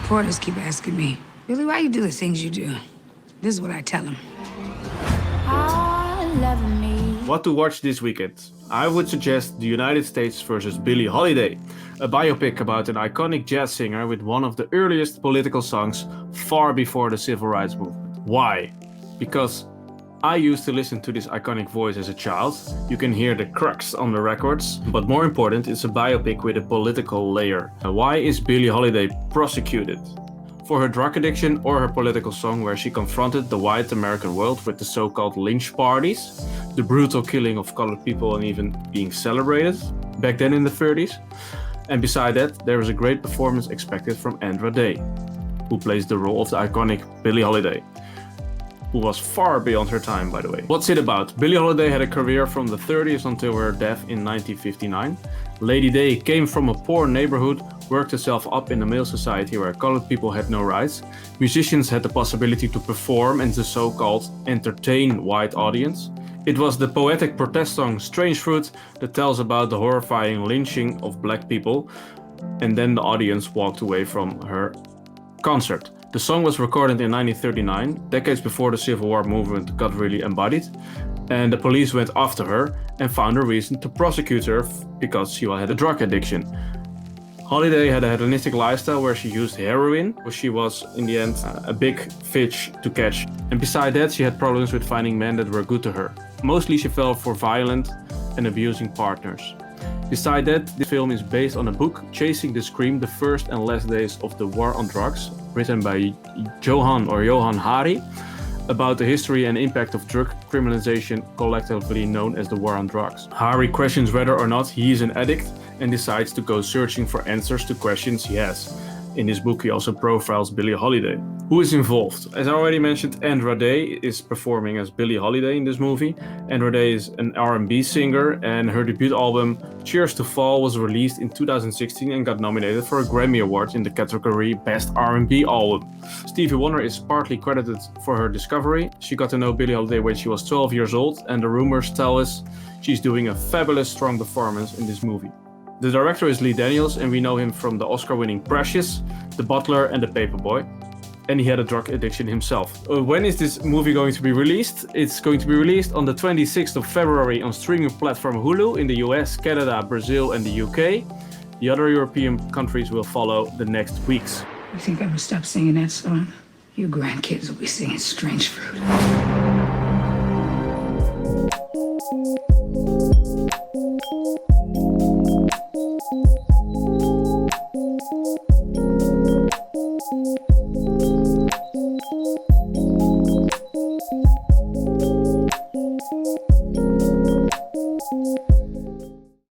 Reporters keep asking me, Billy, why you do the things you do? This is what I tell them. What to watch this weekend? I would suggest The United States vs. Billie Holiday, a biopic about an iconic jazz singer with one of the earliest political songs far before the civil rights movement. Why? Because I used to listen to this iconic voice as a child. You can hear the crux on the records, but more important, it's a biopic with a political layer. Why is Billie Holiday prosecuted? For her drug addiction or her political song where she confronted the white American world with the so-called lynch parties, the brutal killing of colored people and even being celebrated back then in the 30s. And beside that, there is a great performance expected from Andra, who plays the role of the iconic Billie Holiday, who was far beyond her time, by the way. What's it about? Billie Holiday had a career from the 30s until her death in 1959. Lady Day came from a poor neighborhood, worked herself up in a male society where colored people had no rights. Musicians had the possibility to perform and to so-called entertain white audience. It was the poetic protest song Strange Fruit that tells about the horrifying lynching of black people, and then the audience walked away from her concert. The song was recorded in 1939, decades before the Civil War movement got really embodied, and the police went after her and found a reason to prosecute her because she had a drug addiction. Holiday had a hedonistic lifestyle where she used heroin, but she was, in the end, a big fish to catch. And beside that, she had problems with finding men that were good to her. Mostly she fell for violent and abusing partners. Beside that, the film is based on a book, Chasing the Scream, The First and Last Days of the War on Drugs, written by Johann Hari, about the history and impact of drug criminalization, collectively known as the War on Drugs. Hari questions whether or not he is an addict and decides to go searching for answers to questions he has. In this book, he also profiles Billie Holiday. Who is involved? As I already mentioned, Andra is performing as Billie Holiday in this movie. Andra is an R&B singer, and her debut album, Cheers to Fall, was released in 2016 and got nominated for a Grammy Award in the category Best R&B Album. Stevie Wonder is partly credited for her discovery. She got to know Billie Holiday when she was 12 years old, and the rumors tell us she's doing a fabulous, strong performance in this movie. The director is Lee Daniels, and we know him from the Oscar-winning Precious, The Butler, and The Paperboy. And he had a drug addiction himself. When is this movie going to be released? It's going to be released on the 26th of February on streaming platform Hulu in the US, Canada, Brazil, and the UK. The other European countries will follow the next weeks. You think I would stop singing that song? Your grandkids will be singing Strange Fruit.